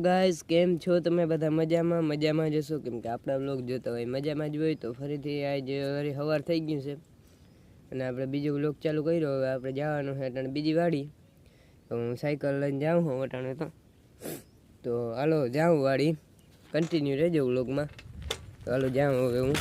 Guys, કેમ છો તમે બધા? મજામાં જશો, કેમ કે આપણા વ્લોગ જોતા હોય મજામાં જ હોય. તો ફરીથી આજે સવાર થઈ ગયું છે અને આપણે બીજો વ્લોગ ચાલુ કર્યો. હવે આપણે જવાનું છે અટાણે બીજી વાડી. તો હું સાયકલ લઈને જાઉં છું અટાણે. તો હાલો જાઉં વાડી, કન્ટિન્યુ રહેજો વ્લોગમાં. તો હાલો જાઉં હવે હું.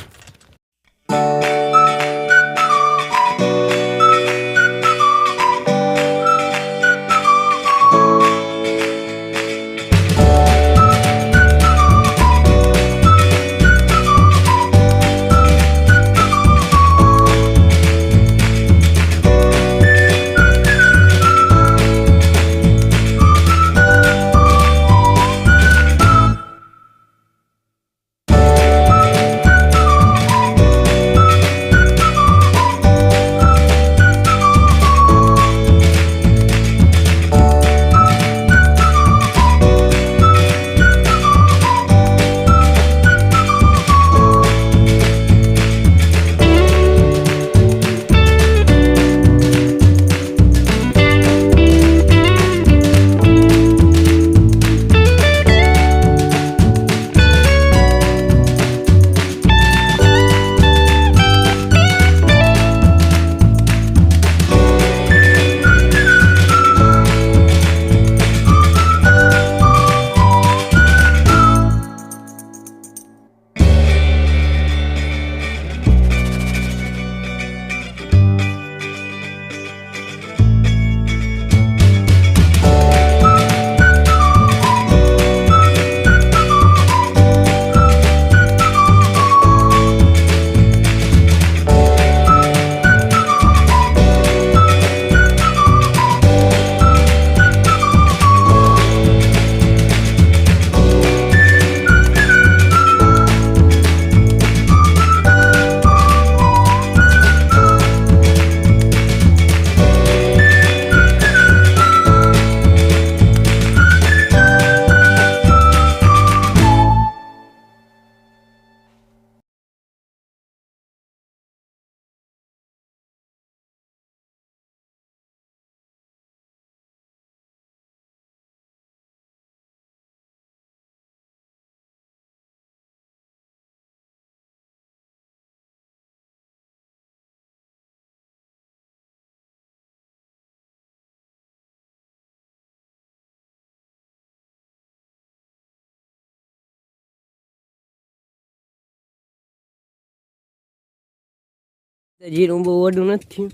જીરું બહુ ઓડું નથી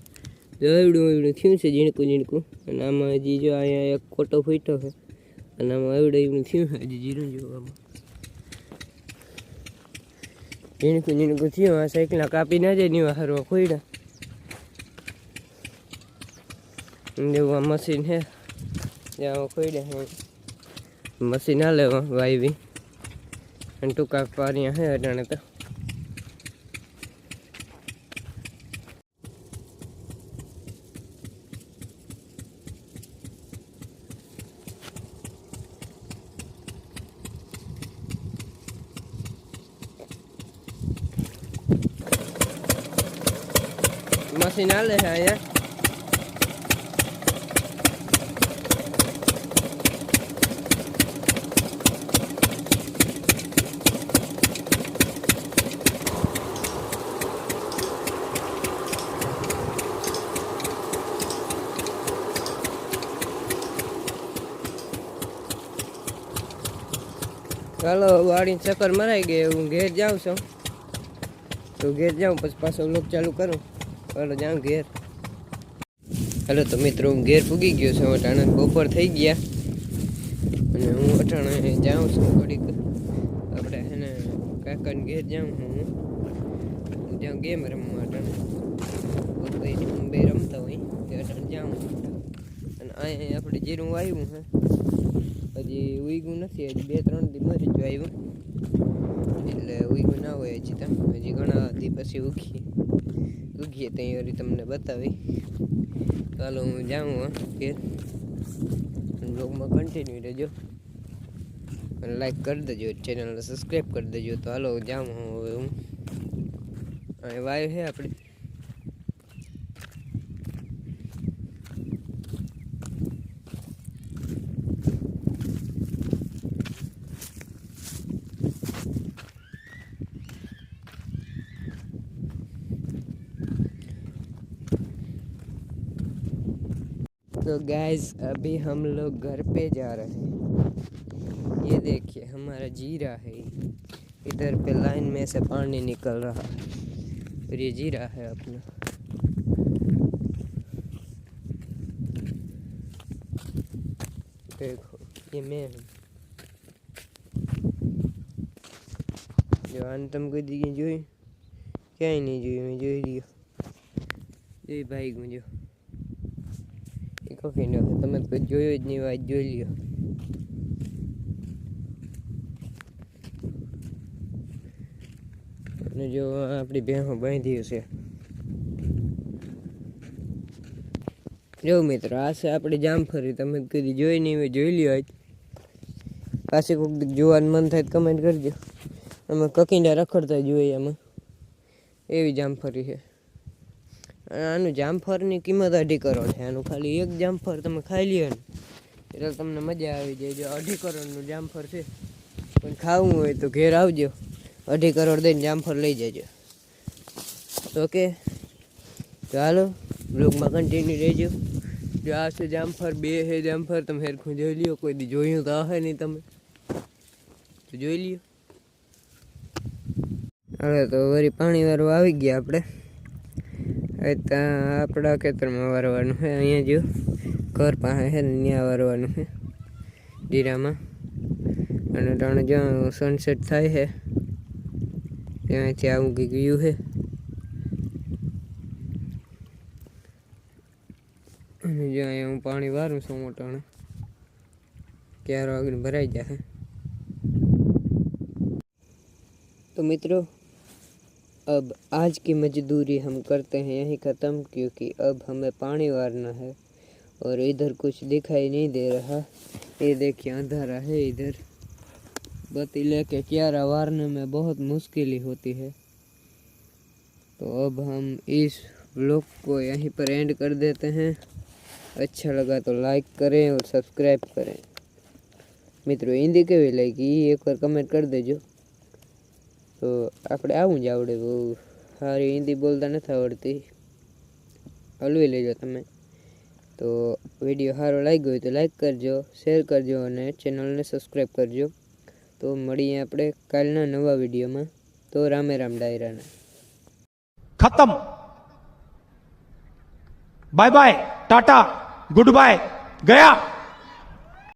થયું, એવડું થયું છે ઝીણકું. અને આમાં હજી જો અહીંયા એક કોટો ફૂટ્યો છે અને આમાં એવડું થયું છે હજી જીરું જોવામાં. ઝીણકું થયું. આ સાયકલના કાપી ના જાય ને હારવા ખોઈડા એવું. આ મશીન છે જ્યાં ખોઈડા છે મશીન ના લેવા વાયવી અને ટૂંકા પારિયા છે અટાણે. તો મશીન હાલે છે અહીંયા. ચાલો વાડી ચક્કર મરાઈ ગઈ. હું ઘેર જાઉં છું. તો ઘેર જાઉં પછી પાછો વ્લોગ ચાલુ કરું. ચાલો જાઉં ઘેર. હાલો તો મિત્રો, હું ઘેર પૂગી ગયો છું. અટાણે બપોર થઈ ગયા અને હું અટાણે જાઉં છું ઘડીક. આપણે એને કાકાને ઘેર જાઉં છું. હું જાઉં ગેમ રમવા. અટાણે બે રમતા હોય તે અટાણે જાઉં. અને અહીંયા આપણે જીરું વાવ્યું છે, હજી ઉગ્યું નથી. હજી 2-3 દી મરી જ આવ્યું એટલે ઉગ્યું ના હોય હજી. હજી ઘણા દી પછી ઉગીએ ત્યાં તમને બતાવી. ચાલો હું જાઉં ઘેર. બ્લોગમાં કન્ટિન્યુ રહેજો અને લાઈક કરી દેજો, ચેનલને સબસ્ક્રાઈબ કરી દેજો. તો હાલો જાઉં હવે હું. અહીં વાયુ છે આપણે. तो गाइस अभी हम लोग घर पे जा रहे हैं। ये देखिए हमारा जीरा है, इधर पे लाइन में से पानी निकल रहा है और ये जीरा है अपना। देखो ये मैं हूँ जो अंतम को दी જોઈ ક્યાંય નહીં જોયું, મેં જોઈ રહ્યો જોઈ ભાઈ ગુંજો એ કોફી નો તમે કોઈ જોયો જ નહીં, વાત જોઈ લ્યો। અને જો આપણી ભેંસો બાંધી છે, જો મિત્રો આ છે આપણી જામફળી। તમે કદી જોઈ નહીં હોય જોઈ લ્યો આજ, પાછી કોઈક જોવાનું મન થાય કમેન્ટ કરજો। અમે કકીંડા રખડતા જોઈએ એમાં, એવી જામફળી છે। આનું જામફળની કિંમત 2.5 કરોડ છે। આનું ખાલી એક જામફળ તમે ખાઈ લ્યો ને એટલે તમને મજા આવી જાય। જો 2.5 કરોડનું જામફળ છે, પણ ખાવું હોય તો ઘેર આવજો, 2.5 કરોડ દઈને જામફળ લઈ જજો। ઓકે તો હાલો બ્લોગમાં કન્ટિન્યુ રહેજો। જો આ છે જામફળ, 2 છે જામફળ, તમે હેરખું જોઈ લ્યો। કોઈ દી જોયું તો હશે નહીં તમે તો જોઈ લ્યો। હવે તો વળી પાણી વાળવા આવી ગયા આપણે। ત્યાં આપણા ખેતરમાં વારવાનું છે, અહીંયા જો ઘર પાસે છે ને ત્યાં વારવાનું છે જીરામાં। અને ત્રણ જ્યાં સનસેટ થાય છે ત્યાંથી આવું કંઈક વ્યૂ છે। અને જો અહીંયા હું પાણી વારું છું મોટાણે, ક્યારો આગળ ભરાઈ જશે। तो मित्रों अब आज की मजदूरी हम करते हैं यहीं ख़त्म, क्योंकि अब हमें पानी वारना है और इधर कुछ दिखाई नहीं दे रहा। ये देखिए अंधारा है, इधर बत्ती लेके क्यारा वारने में बहुत मुश्किल होती है। तो अब हम इस व्लॉग को यहीं पर एंड कर देते हैं। अच्छा लगा तो लाइक करें और सब्सक्राइब करें। मित्रों हिंदी केवी लागी एक बार कमेंट कर देजो। तो આપણે આવું જ આવડે, બહુ સારી હિન્દી બોલતા નથી આવડતી, હલવી લેજો તમે। તો વિડીયો સારો લાગ્યો હોય તો લાઈક કરજો, શેર કરજો અને ચેનલને સબસ્ક્રાઈબ કરજો। તો મળીએ આપણે કાલના નવા વિડીયોમાં। તો રામે રામ ડાયરાના। खत्म, bye bye, tata, goodbye, गया।